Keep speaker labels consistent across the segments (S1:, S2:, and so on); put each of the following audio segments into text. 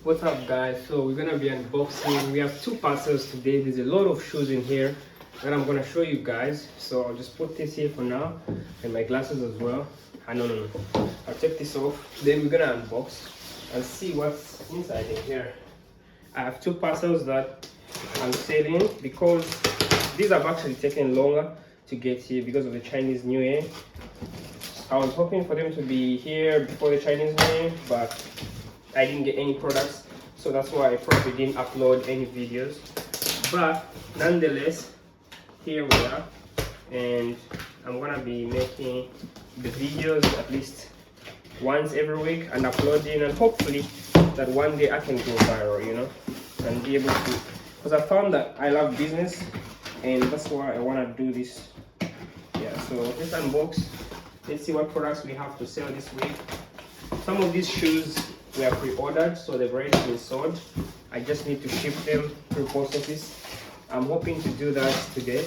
S1: What's up guys? So we're gonna be unboxing. We have two parcels today. There's a lot of shoes in here that I'm gonna show you guys. So I'll just put this here for now and my glasses as well. No. I'll take this off. Then we're gonna unbox and see what's inside in here. I have two parcels that I'm selling because these have actually taken longer to get here because of the Chinese New Year. I was hoping for them to be here before the Chinese New Year, but I didn't get any products, so that's why I probably didn't upload any videos. But nonetheless, here we are, and I'm gonna be making the videos at least once every week and uploading, and hopefully that one day I can go viral, you know, and be able to, because I found that I love business and that's why I want to do this. Yeah, so let's unbox. Let's see what products we have to sell this week. Some of these shoes were pre-ordered, so they've already been sold. I just need to ship them through post office. I'm hoping to do that today.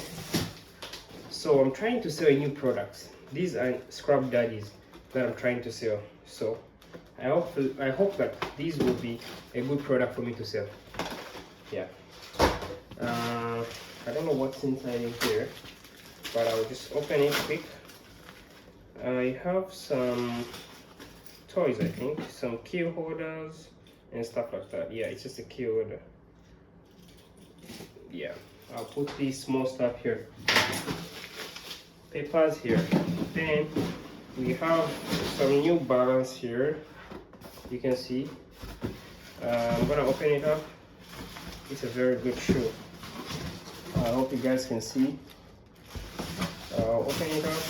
S1: So I'm trying to sell new products. These are scrub daddies that I'm trying to sell. So I hope that these will be a good product for me to sell. Yeah. I don't know what's inside in here, but I'll just open it quick. I have some toys, I think, some key holders and stuff like that. Yeah, it's just a key holder. Yeah, I'll put this small stuff here. Papers here. Then we have some New Balance here. You can see. I'm gonna open it up. It's a very good shoe. I hope you guys can see. I'll open it up.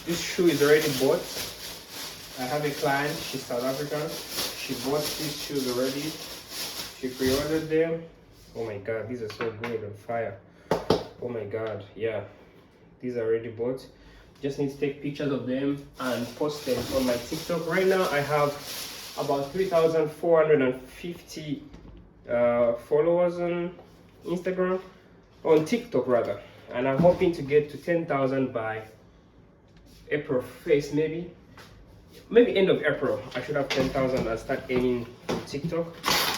S1: This shoe is already bought. I have a client, she's South African. She bought these shoes already. She pre-ordered them. Oh my god, these are so good, on fire. Oh my god, yeah. These are already bought. Just need to take pictures of them and post them on my TikTok. Right now I have about 3,450 followers on Instagram, on TikTok rather. And I'm hoping to get to 10,000 by April 1st, maybe end of April. I should have 10,000 and start aiming for TikTok.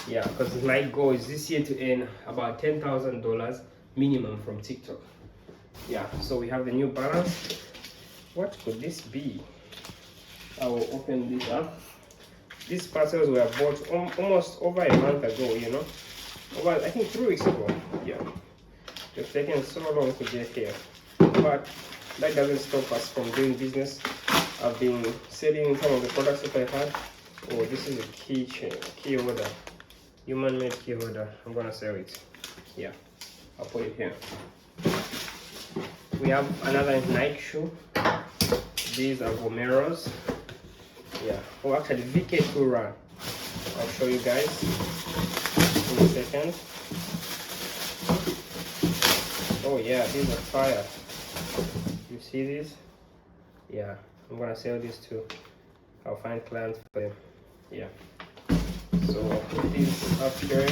S1: Yeah, because my goal is this year to earn about $10,000 minimum from TikTok. Yeah, so we have the New Balance. What could this be? I will open this up. These parcels were bought almost over a month ago, you know, I think 3 weeks ago. Yeah, it's taken so long to get here, but that doesn't stop us from doing business. I've been selling some of the products that I had. Oh, this is a key holder, human-made key holder. I'm gonna sell it. Yeah, I'll put it here. We have another Nike shoe. These are Vomeros. Yeah, oh actually VK2 run. I'll show you guys in a second. Oh yeah, these are fire. You see these? Yeah, I'm gonna sell these too. I'll find clients for them. Yeah, so I'll put these up here.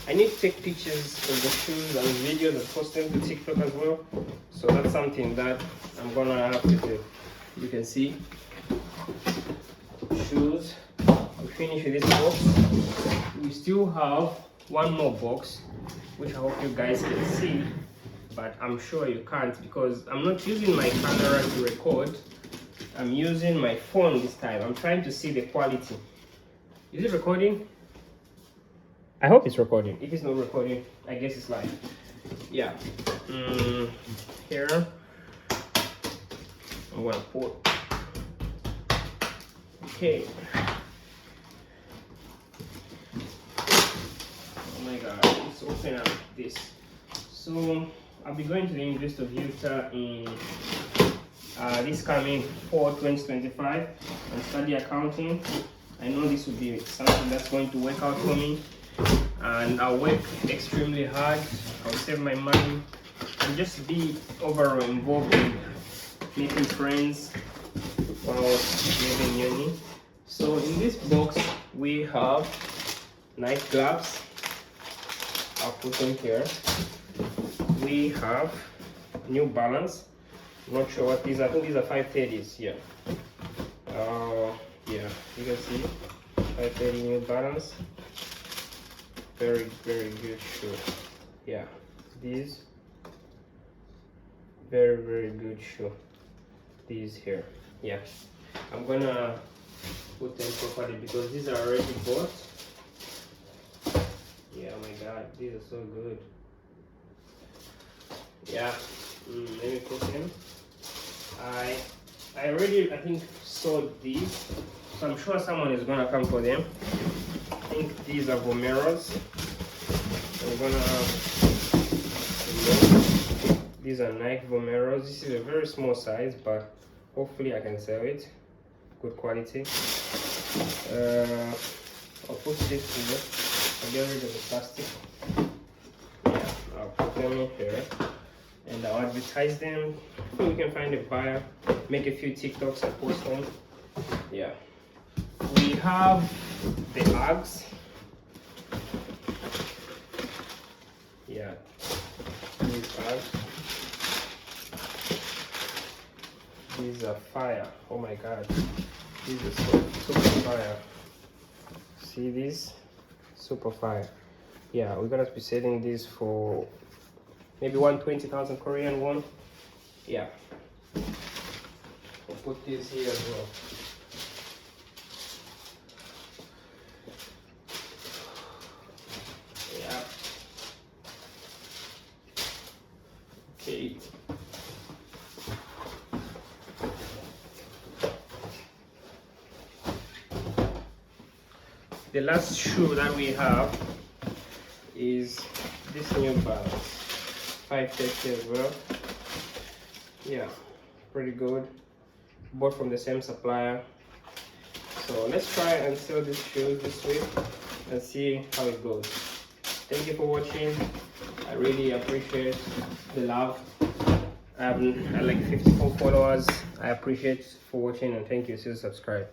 S1: I need to take pictures of the shoes and videos and post them to TikTok as well, so that's something that I'm gonna have to do. You can see shoes. We finished with this box. We still have one more box, which I hope you guys can see, but I'm sure you can't because I'm not using my camera to record. I'm using my phone this time. I'm trying to see the quality. Is it recording? I hope it's recording. If it's not recording, I guess it's live. Yeah. Here I'm gonna put. Okay. Oh my god, let's open up this. So I'll be going to the University of Utah in this coming fall 2025 and study accounting. I know this will be something that's going to work out for me, and I'll work extremely hard. I'll save my money and just be overall involved in making friends while living uni. So in this box we have Nike gloves. I'll put them here. We have New Balance. I'm not sure what these are. I think these are 530s. Yeah. Yeah, you can see. 530 New Balance. Very good shoe. Yeah, these very good shoe. These here. Yeah, I'm gonna put them properly because these are already bought. Yeah, oh my god, these are so good. Yeah, let me put them. I already, I think, sold these, so I'm sure someone is gonna come for them. I think these are Vomeros. I'm gonna, these are Nike Vomeros. This is a very small size, but hopefully I can sell it. Good quality. I'll put this here. I'll get rid of the plastic. Yeah, I'll put them in here. And I'll advertise them. We can find a buyer, make a few TikToks and post them. Yeah. We have the Uggs. Yeah. These Uggs. These are fire. Oh my god. These are super fire. See these? Super fire. Yeah, we're gonna be selling these for maybe 120,000 Korean won. Yeah. I'll put this here as well. Yeah. Okay. The last shoe that we have is this New Balance 530 as well. Yeah, pretty good. Bought from the same supplier. So let's try and sell this shoe this week and see how it goes. Thank you for watching. I really appreciate the love. I have like 54 followers. I appreciate for watching and thank you. Still subscribe.